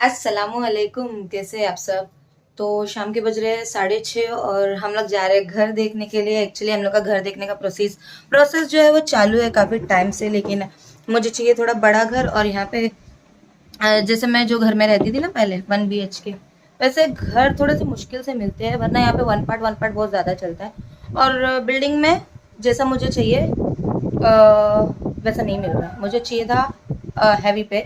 अस्सलामुअलैकुम, कैसे हैं आप सब। तो शाम के बज रहे हैं 6:30 और हम लोग जा रहे हैं घर देखने के लिए। एक्चुअली हम लोग का घर देखने का प्रोसेस जो है वो चालू है काफ़ी टाइम से, लेकिन मुझे चाहिए थोड़ा बड़ा घर। और यहाँ पे जैसे मैं जो घर में रहती थी ना पहले 1 BHK, वैसे घर थोड़े से मुश्किल से मिलते हैं, वरना यहाँ पे वन पार्ट बहुत ज़्यादा चलता है। और बिल्डिंग में जैसा मुझे चाहिए वैसा नहीं मिल रहा। मुझे चाहिए था हैवी पे,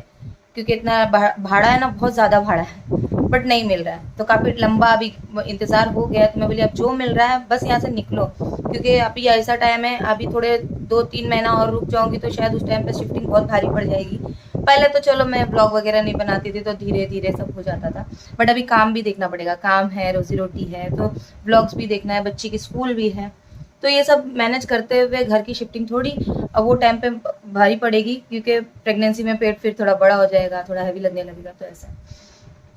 क्योंकि इतना भाड़ा है ना, बहुत ज़्यादा भाड़ा है, बट नहीं मिल रहा है। तो काफ़ी लंबा अभी इंतज़ार हो गया, तो मैं बोली अब जो मिल रहा है बस यहाँ से निकलो, क्योंकि अभी ऐसा टाइम है, अभी थोड़े 2-3 महीना और रुक जाऊंगी तो शायद उस टाइम पे शिफ्टिंग बहुत भारी पड़ जाएगी। पहले तो चलो मैं ब्लॉग वगैरह नहीं बनाती थी तो धीरे धीरे सब हो जाता था, बट अभी काम भी देखना पड़ेगा, काम है, रोजी रोटी है, तो ब्लॉग्स भी देखना है, बच्ची की स्कूल भी है, तो ये सब मैनेज करते हुए घर की शिफ्टिंग थोड़ी अब वो टाइम पे भारी पड़ेगी, क्योंकि प्रेगनेंसी में पेट फिर थोड़ा बड़ा हो जाएगा, थोड़ा हैवी लगने लगेगा, तो ऐसा।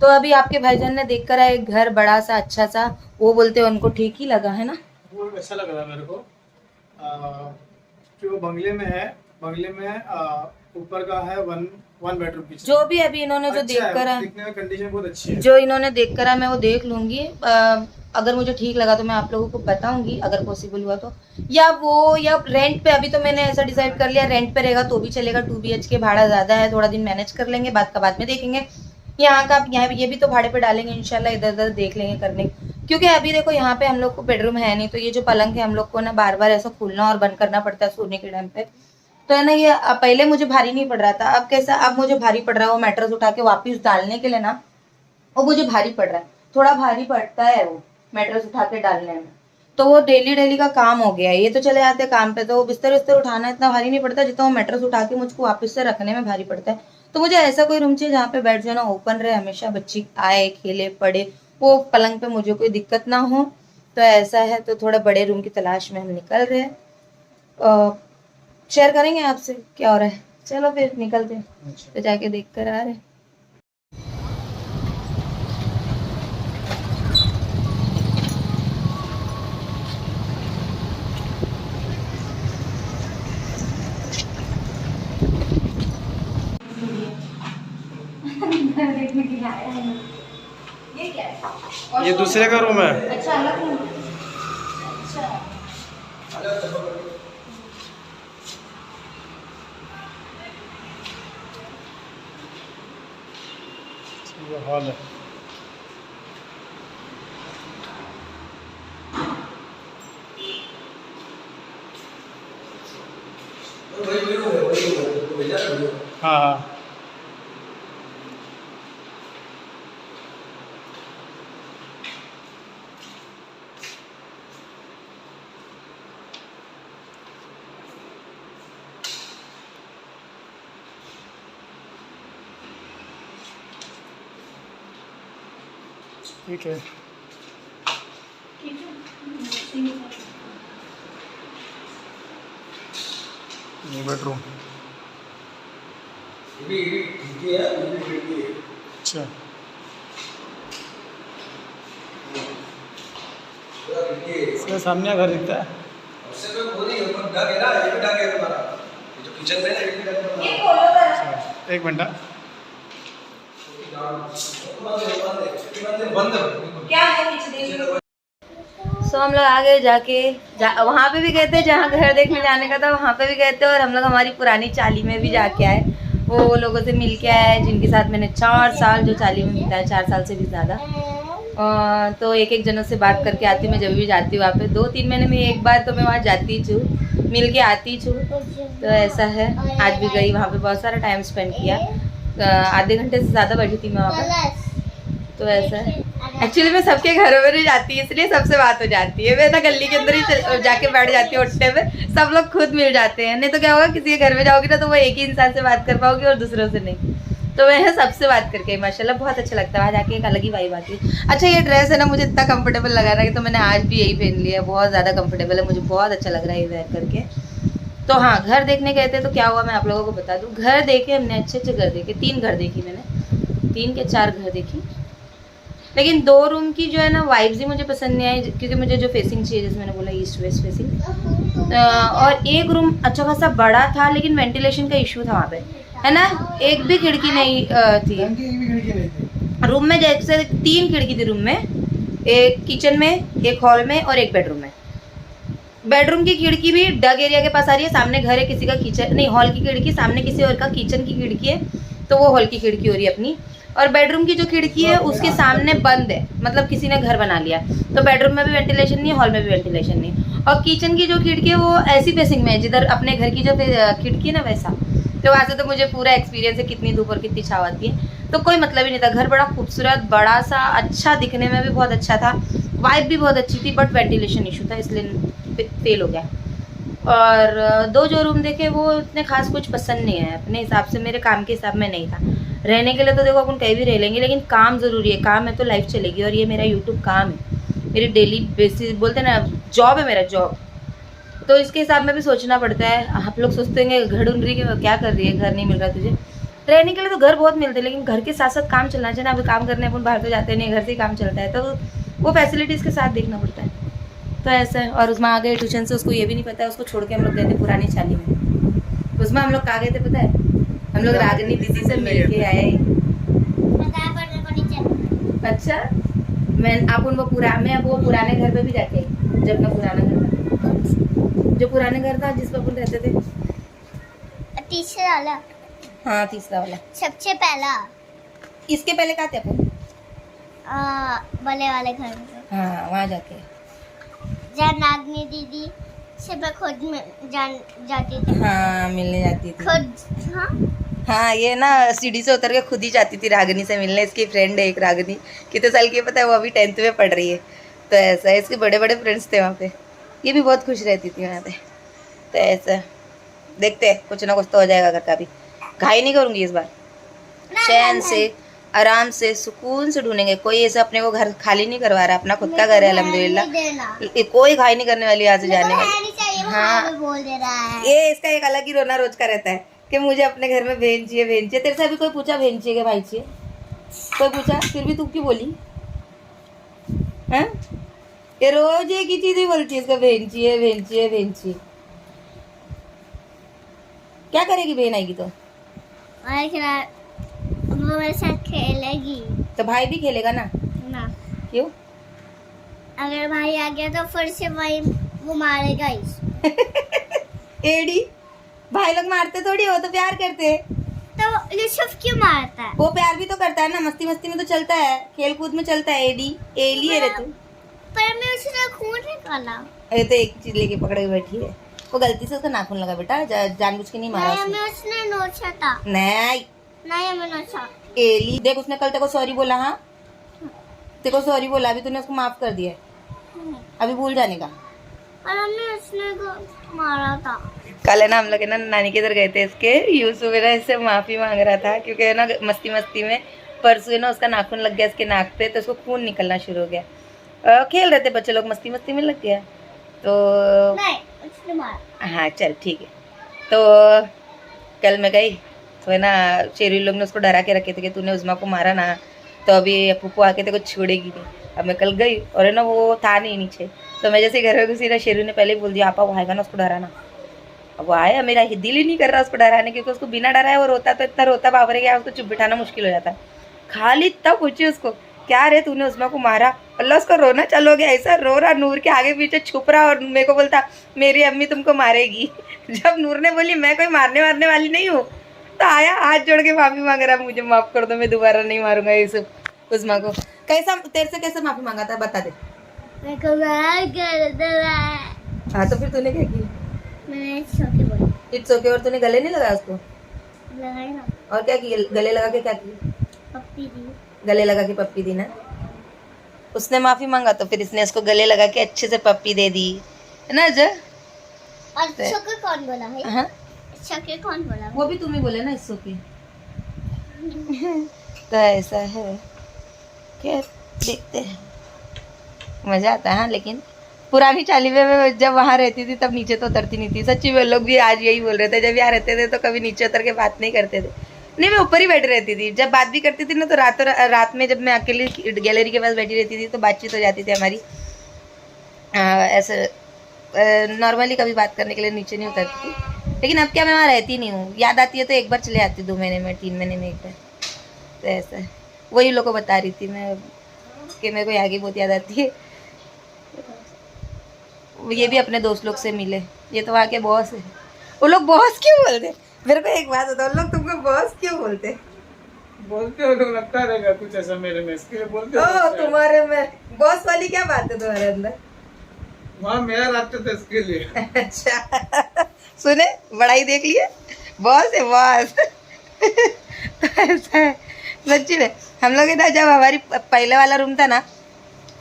तो अभी आपके भाईजान ने देख कर आए घर बड़ा सा अच्छा सा, वो बोलते हैं उनको ठीक ही लगा है ना। वो अच्छा लग रहा है मेरे को। जो बंगले में है, बंगले में ऊपर का है वन बेडरूम किचन। जो भी अभी इन्होंने जो देख कर आए, दिखने में कंडीशन बहुत अच्छी है। जो इन्होंने देख कर आए मैं वो देख लूंगी। अगर मुझे ठीक लगा तो मैं आप लोगों को बताऊंगी, अगर पॉसिबल हुआ तो। या रेंट पे, अभी तो मैंने ऐसा डिसाइड कर लिया रेंट पे रहेगा तो भी चलेगा। 2 BHK भाड़ा ज़्यादा है, थोड़ा दिन मैनेज कर लेंगे, बाद का बाद में देखेंगे। यहाँ का यहाँ ये भी तो भाड़े पे डालेंगे इंशाल्लाह, इधर उधर देख लेंगे करने, क्योंकि अभी देखो यहाँ पे हम लोग को बेडरूम है नहीं, तो ये जो पलंग है हम लोग को ना बार बार ऐसा खोलना और बंद करना पड़ता है सोने के टाइम पे, तो है ना। ये पहले मुझे भारी नहीं पड़ रहा था, अब कैसा, अब मुझे भारी पड़ रहा है। वो मैट्रेस उठा के वापस डालने के लिए ना, वो मुझे भारी पड़ रहा है, थोड़ा भारी पड़ता है वो मैट्रेस उठा के डालने में। तो वो डेली डेली का काम हो गया है। ये तो चले जाते हैं काम पे, तो बिस्तर बिस्तर उठाना इतना भारी नहीं पड़ता जितना वो मैट्रेस उठा के मुझको वापस से रखने में भारी पड़ता है। तो मुझे ऐसा कोई रूम चाहिए जहाँ पे बेड जो है ना ओपन रहे, हमेशा बच्ची आए खेले पड़े, वो पलंग पे मुझे कोई दिक्कत ना हो। तो ऐसा है, तो थोड़ा बड़े रूम की तलाश में हम निकल रहे हैं। शेयर करेंगे आपसे क्या हो रहा है। चलो फिर निकलते हैं, तो जाके देख कर आ रहे हैं। देखने के लिए आया है। ये क्या है? ये दूसरे का रूम है। अच्छा, अलग रूम। अच्छा, ये हॉल है। हाँ हाँ, ठीक है। ये बेडरूम। अच्छा, इसके सामने घर दिखता है। अच्छा, एक मिनट। क्या है नीचे? सो हम लोग आ गए वहाँ पे भी गए थे जहाँ घर देखने जाने का था, वहाँ पे भी गए थे, और हम लोग हमारी पुरानी चाली में भी जाके आए। वो लोगों से मिल के आए जिनके साथ मैंने 4 साल जो चाली में बिताया, 4 साल से भी ज़्यादा। तो एक एक जनों से बात करके आती हूँ मैं, जब भी जाती हूँ वहाँ पे 2-3 महीने में एक बार तो मैं वहाँ जाती हूँ, मिल के आती हूँ। तो ऐसा है, आज भी गई वहाँ पे, बहुत सारा टाइम स्पेंड किया। आधे घंटे से ज़्यादा बैठी थी मैं वहाँ पे। तो ऐसा है, एक्चुअली मैं सबके घरों में नहीं जाती, इसलिए सबसे बात हो जाती है। मैं ना गली के अंदर ही जाके बैठ जाती हूँ उठने में, सब लोग खुद मिल जाते हैं। नहीं तो क्या होगा, किसी के घर में जाओगी ना तो वो एक ही इंसान से बात कर पाओगी और दूसरों से नहीं। तो मैं सबसे बात करके माशाल्लाह बहुत अच्छा लगता है, वहाँ जाके एक अलग ही वाइब आती है। अच्छा, ये ड्रेस है ना मुझे इतना कंफर्टेबल लगा रहा है, तो मैंने आज भी यही पहन लिया है, बहुत ज़्यादा कंफर्टेबल है, मुझे बहुत अच्छा लग रहा है ये वेयर करके। तो हाँ, घर देखने गए थे तो क्या हुआ मैं आप लोगों को बता दूँ। घर देखे हमने, अच्छे अच्छे घर देखे, 3 घर देखी मैंने, 3 के 4 घर देखी, लेकिन 2 रूम की जो है ना वाइब्स ही मुझे पसंद नहीं आई, क्योंकि मुझे जो फेसिंग चाहिए, जैसे मैंने बोला ईस्ट वेस्ट फेसिंग। और एक रूम अच्छा खासा बड़ा था, लेकिन वेंटिलेशन का इशू था वहाँ पे, है ना, एक भी खिड़की नहीं थी। रूम में जैसे 3 खिड़की थी रूम में, एक किचन में, एक हॉल में और एक बेडरूम में। बेडरूम की खिड़की भी डग एरिया के पास आ रही है, सामने घर है किसी का, किचन नहीं, हॉल की खिड़की सामने किसी और का किचन की खिड़की है, तो वो हॉल की खिड़की हो रही है अपनी। और बेडरूम की जो खिड़की है उसके सामने बंद है, मतलब किसी ने घर बना लिया, तो बेडरूम में भी वेंटिलेशन नहीं है, हॉल में भी वेंटिलेशन नहीं है। और किचन की जो खिड़की है वो ऐसी फेसिंग में है जिधर अपने घर की जो खिड़की है ना वैसा, तो वहाँ से तो मुझे पूरा एक्सपीरियंस है कितनी धूप और कितनी छाव आती है। तो कोई मतलब ही नहीं था। घर बड़ा खूबसूरत, बड़ा सा, अच्छा, दिखने में भी बहुत अच्छा था, वाइब भी बहुत अच्छी थी, बट वेंटिलेशन इशू था इसलिए फेल हो गया। और 2 जो रूम देखे वो इतने खास कुछ पसंद नहीं है अपने हिसाब से, मेरे काम के हिसाब में नहीं था। रहने के लिए तो देखो अपन कहीं भी रह लेंगे, लेकिन काम ज़रूरी है, काम है तो लाइफ चलेगी। और ये मेरा यूट्यूब काम है, मेरी डेली बेसिस बोलते ना, जॉब है मेरा, जॉब। तो इसके हिसाब में भी सोचना पड़ता है। आप लोग सोचते हैं घर ढूंढ रही है, क्या कर रही है, घर नहीं मिल रहा तुझे। रहने के लिए तो घर बहुत मिलते हैं, लेकिन घर के साथ साथ काम चलना चाहिए ना। अभी काम करने अपन बाहर तो जाते नहीं, घर से ही काम चलता है, तो वो फैसिलिटीज़ के साथ देखना पड़ता है। तो ऐसा है। और उसमें आ गए ट्यूशन से, उसको ये भी नहीं पता है, उसको छोड़ के हम लोग गए थे पुरानी चाली में। उसमें हम लोग कहाँ गए थे पता है? हम लोग रागनी दीदी से मिल के आए। अच्छा, मैं वो पुराने घर पे भी जाके आई, जब अपना पुराना घर था, जो पुराने घर था जिस पर अपन रहते थे, तीसरा वाला। हाँ तीसरा वाला। सबसे पहला इसके पहले कहाँ थे अपन? बड़े वाले घर में। हाँ वहाँ जाके, जहाँ नागनी दीदी से मैं खुद में जाती थी। हाँ मिलने जाती थी खुद। हाँ हाँ, ये ना सीढ़ी से उतर के खुद ही जाती थी रागनी से मिलने। इसकी फ्रेंड है एक रागनी, कितने साल की है पता है? वो अभी 10th में पढ़ रही है। तो ऐसा है, इसके बड़े बड़े फ्रेंड्स थे वहाँ पे, ये भी बहुत खुश रहती थी वहाँ पे। तो ऐसा देखते हैं, कुछ ना कुछ तो हो जाएगा घर का भी। घाई नहीं करूँगी इस बार, चैन से आराम से सुकून से ढूंढेंगे। कोई ऐसे अपने को घर खाली नहीं करवा रहा, अपना खुद का घर है अल्हम्दुलिल्लाह, कोई घाई नहीं करने वाली यहाँ से जाने वाली। हाँ बोल दे रहा है। ये इसका एक अलग ही रोना रोज का रहता है कि मुझे अपने घर में बहन चाहिए, बहन चाहिए। तेरे से अभी कोई पूछा बहन चाहिए कि भाई चाहिए? कोई पूछा? फिर भी तू क्यों बोली? हैं? ये रोज एक ही चीज ही बोलती है, इसको बहन चाहिए, बहन चाहिए, बहन चाहिए। क्या करेगी बहन आएगी तो? वो मेरे साथ खेलेगी। तो भाई भी खेलेगा ना? ना, क्यों? अगर भाई आ गया तो फिर से भाई वो मारेगा ही। एडी, भाई लोग मारते थोड़ी हो, तो प्यार करते। तो यूसुफ क्यों मारता है? वो प्यार भी तो करता है ना, मस्ती मस्ती में तो चलता है, खेल कूद में चलता है। एडी एली है रे तू। पर मैं उसका खून निकाला। अरे तो एक चीज लेके पकड़ के बैठी है, वो गलती से उसका नाखून लगा बेटा, जानबूझ के नहीं मारा नहीं, उसने। मैं उसने नोचा था। नहीं मैं नोचा। एली देख, उसने कल तेरे को सॉरी बोला। हाँ तेरे को सॉरी बोला, अभी तूने उसको माफ कर दिया, अभी भूल जाने का। और हमने उसने को मारा था। कल है ना, हम लोग है ना नानी के इधर गए थे, इसके यूसुफ है ना इससे माफी मांग रहा था, क्योंकि है ना मस्ती मस्ती में परसों है ना उसका नाखून लग गया इसके नाक पे, तो उसको खून निकलना शुरू हो गया। खेल रहे थे बच्चे लोग, मस्ती मस्ती में लग गया, तो नहीं उसने मारा। हाँ चल ठीक है। तो कल मैं गई तो है ना, शेरी लोग ने उसको डरा के रखे थे कि तूने उज़्मा को मारा ना, तो अभी पुप्पू आके तेरे को छोड़ेगी नहीं। अब मैं कल गई और है ना वो था नहीं नीचे, तो मैं जैसे घर में घुसी ना, शेरू ने पहले ही बोल दिया आपा वो आएगा ना उसको डराना। अब वो आया, मेरा दिल ही नहीं कर रहा उसको डराने, क्योंकि उसको बिना डराए वो रोता तो इतना रोता बाबरे गया, उसको चुप बिठाना मुश्किल हो जाता। खाली तब पूछी उसको क्या रे तूने उज़्मा को मारा? अल्लाह उसको रोना चालू हो गया, ऐसा रो रहा, नूर के आगे पीछे छुप रहा और मेरे को बोलता मेरी अम्मी तुमको मारेगी। जब नूर ने बोली मैं कोई मारने वाली नहीं हूँ, तो आया हाथ जोड़ के माफी मांग रहा, मुझे माफ कर दो, मैं दोबारा नहीं मारूंगा यूसुफ उज़्मा को। कैसा तेरे से कैसे माफी मांगा था बता दे। मेरे को मार कर दे। हाँ तो फिर तूने क्या की? मैंने छोटी बोली इट्स ओके। और तूने गले नहीं लगाया उसको? लगाई ना। और क्या की? गले लगा के क्या की? पप्पी दी। गले लगा के पप्पी दी ना। उसने माफी मांगा तो फिर इसने उसको गले लगा के अच्छे से पप्पी दे दी, है ना अजय? और शक्कर कौन बोला है? हाँ शक्कर कौन बोला? वो भी तुम ही बोले ना इट्स ओके। तो ऐसा है, क्या देखते हैं, मजा आता है। हाँ लेकिन पुरानी चाली में मैं जब वहाँ रहती थी तब नीचे तो उतरती नहीं थी, सच्ची में। लोग भी आज यही बोल रहे थे, जब यहाँ रहते थे तो कभी नीचे उतर के बात नहीं करते थे। नहीं मैं ऊपर ही बैठी रहती थी, जब बात भी करती थी ना तो रात में जब मैं अकेली गैलरी के पास बैठी रहती थी तो बातचीत हो जाती थी हमारी। ऐसे नॉर्मली कभी बात करने के लिए नीचे नहीं उतरती थी, लेकिन अब क्या मैं वहाँ रहती नहीं हूँ। याद आती है तो एक बार चले आती, 2 महीने में 3 महीने में एक बार। तो ऐसा है। वही लोग को बता रही थी मैं कि मेरे को यहाँ की बहुत याद आती है। ये भी अपने दोस्त लोग से मिले, ये तो वहाँ के बॉस है। वो लोग बॉस क्यों बोलते? मेरे को एक बात बताओ, लोग तुमको बॉस क्यों बोलते? बोलते हो लोग, लगता रहेगा कुछ ऐसा मेरे में, इसके लिए बोलते हो। तुम्हारे में बॉस वाली क्या बात है तुम्हारे अंदर? वहाँ मेरा रास्ता था इसके लिए। अच्छा सुने, बड़ाई देख लिए, बॉस है बॉस। तो ऐसा है सच्ची में। हम लोग ना जब हमारी पहले वाला रूम था ना,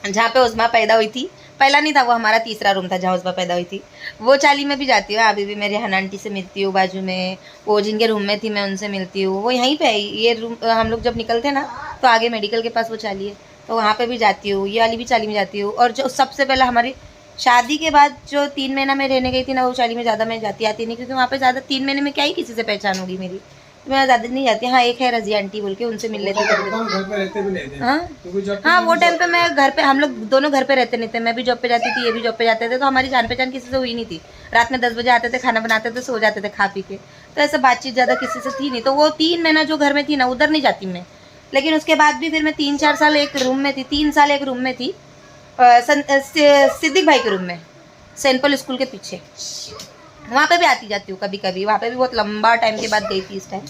जहाँ पे उस्मा पैदा हुई थी, पहला नहीं था वो, हमारा तीसरा रूम था जहाँ उस्मा पैदा हुई थी, वो चाली में भी जाती हूँ अभी भी। मेरी हना आंटी से मिलती हूँ बाजू में, वो जिनके रूम में थी मैं उनसे मिलती हूँ, वो यहीं पे है। ये रूम हम लोग जब निकलते ना तो आगे मेडिकल के पास वो चाली है, तो वहाँ पे भी जाती हूँ। ये वाली भी चाली में जाती हूँ। और जो सबसे पहले हमारी शादी के बाद जो 3 महीना मैं रहने गई थी ना, वो चाली में ज़्यादा मैं जाती आती नहीं, क्योंकि वहाँ पे ज़्यादा 3 महीने में क्या ही किसी से पहचान होगी मेरी, मैं ज़्यादा नहीं जाती। हाँ एक है रजिया आंटी बोल के, उनसे मिल लेती घर पे रहते भी नहीं थे। हाँ वो टाइम पे मैं घर पे, हम लोग दोनों घर पे रहते नहीं थे। मैं भी जॉब पे जाती थी, ये भी जॉब पे जाते थे, तो हमारी जान पहचान किसी से हुई नहीं थी। रात में 10 बजे आते थे, खाना बनाते थे, सो जाते थे खा पी के, तो ऐसे बातचीत ज़्यादा किसी से थी नहीं। तो वो 3 महीना जो घर में थी ना, उधर नहीं जाती मैं। लेकिन उसके बाद भी फिर मैं 3-4 साल एक रूम में थी, 3 साल एक रूम में थी, सिद्दीक भाई के रूम में, सेंट पॉल स्कूल के पीछे। वहाँ पे भी आती जाती हूँ कभी कभी, वहाँ पे भी बहुत लंबा टाइम के बाद गई थी इस टाइम।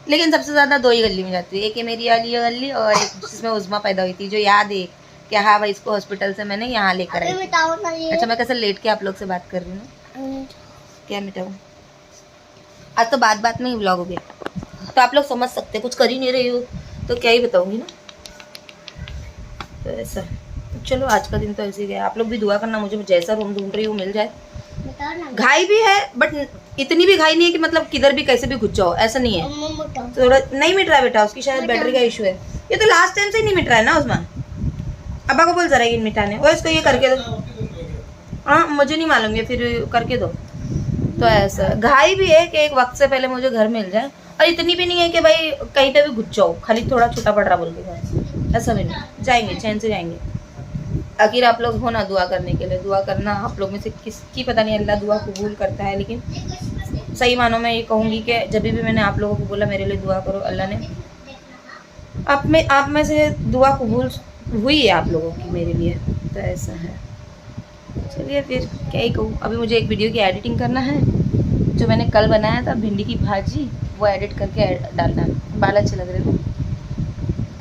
लेकिन सबसे ज़्यादा 2 ही गली में जाती हूँ, एक है मेरी वाली गली और एक जिसमें उस्मा पैदा हुई थी, जो याद है कि हाँ भाई इसको हॉस्पिटल से मैंने यहाँ लेकर आई थी। अच्छा मैं कैसे लेट के आप लोग से बात कर रही हूँ, क्या मिटाऊँ? आज तो बात में ही व्लॉग हो गया, तो आप लोग समझ सकते हैं, कुछ कर ही नहीं रही हो तो क्या ही बताऊँगी ना। तो ऐसा चलो आज का दिन तो ऐसे ही गया। आप लोग भी दुआ करना, मुझे जैसा रूम ढूंढ रही हूँ मिल जाए। घाई भी है बट इतनी भी घाई नहीं है कि मतलब किधर भी कैसे भी घुस जाओ, ऐसा नहीं है। थोड़ा नहीं मिट रहा है बेटा, उसकी शायद बैटरी का इशू है। ये तो लास्ट टाइम से ही नहीं मिट रहा है ना उस्मा। अब्बा को बोल जरा ये मिटाने, और इसको ये करके दो। हाँ मुझे नहीं मालूम, ये फिर करके दो। तो ऐसा घाई भी है कि एक वक्त से पहले मुझे घर मिल जाए, और इतनी भी नहीं है कि भाई कहीं पे भी घुस जाओ, खाली थोड़ा छोटा पड़ रहा बोल के, ऐसा भी नहीं। जाएंगे चैन से जाएंगे। आखिर आप लोग हो ना दुआ करने के लिए, दुआ करना आप लोग में से किसकी पता नहीं अल्लाह दुआ कबूल करता है। लेकिन सही मानों में ये कहूँगी कि जब भी मैंने आप लोगों को बोला मेरे लिए दुआ करो, अल्लाह ने आप में से दुआ कबूल हुई है आप लोगों की मेरे लिए। तो ऐसा है, चलिए फिर क्या ही कहूँ। अभी मुझे एक वीडियो की एडिटिंग करना है, जो मैंने कल बनाया था भिंडी की भाजी, वो एडिट करके डालना है। बाल अच्छे लग रहे थे।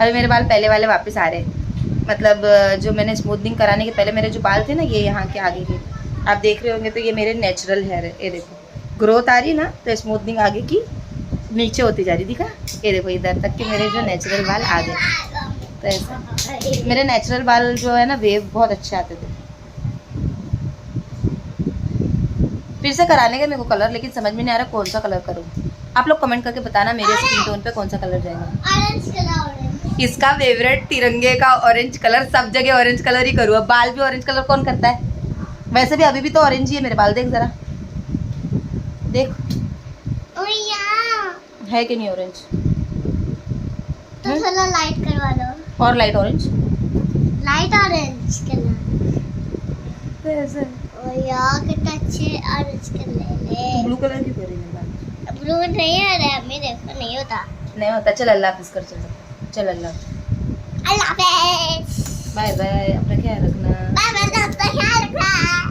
अभी मेरे बाल पहले वाले वापस आ रहे हैं, मतलब जो मैंने स्मूथनिंग कराने के पहले मेरे जो बाल थे ना, ये यहाँ के आगे के आप देख रहे होंगे, तो ये मेरे नेचुरल हेयर है। ये देखो ग्रोथ आ रही ना, तो स्मूथनिंग आगे की नीचे होती जा रही, दिखा? ये देखो इधर तक के मेरे जो नेचुरल बाल आ गए। तो ऐसा मेरे नेचुरल बाल जो है ना, वेव बहुत अच्छे आते थे। फिर से कराने का मेरे को कलर, लेकिन समझ में नहीं आ रहा कौन सा कलर करूँ। आप लोग कमेंट करके बताना मेरे स्किन टोन पे कौन सा कलर जाएगा। इसका फेवरेट तिरंगे का ऑरेंज कलर, सब जगह ऑरेंज कलर ही करूँ। अब बाल भी ऑरेंज कलर कौन करता है? वैसे भी अभी भी तो ऑरेंज ही है मेरे बाल, देख जरा, देख है कि नहीं ऑरेंज? तो चलो लाइट करवा दो। और light orange, light orange colour. तो ऐसे ओ यार कितना अच्छे ऑरेंज कलर ले। ब्लू कलर की कर रही है बाल। ब्लू नहीं आ रहा है, अम्मी देखो नहीं होता। नहीं होता। चल अल्लाह हाफिज कर, चल अल्लाह हाफिज। बाय बाय, अपना ख्याल रखना। बाय बाय, दोस्तों ख्याल रखना।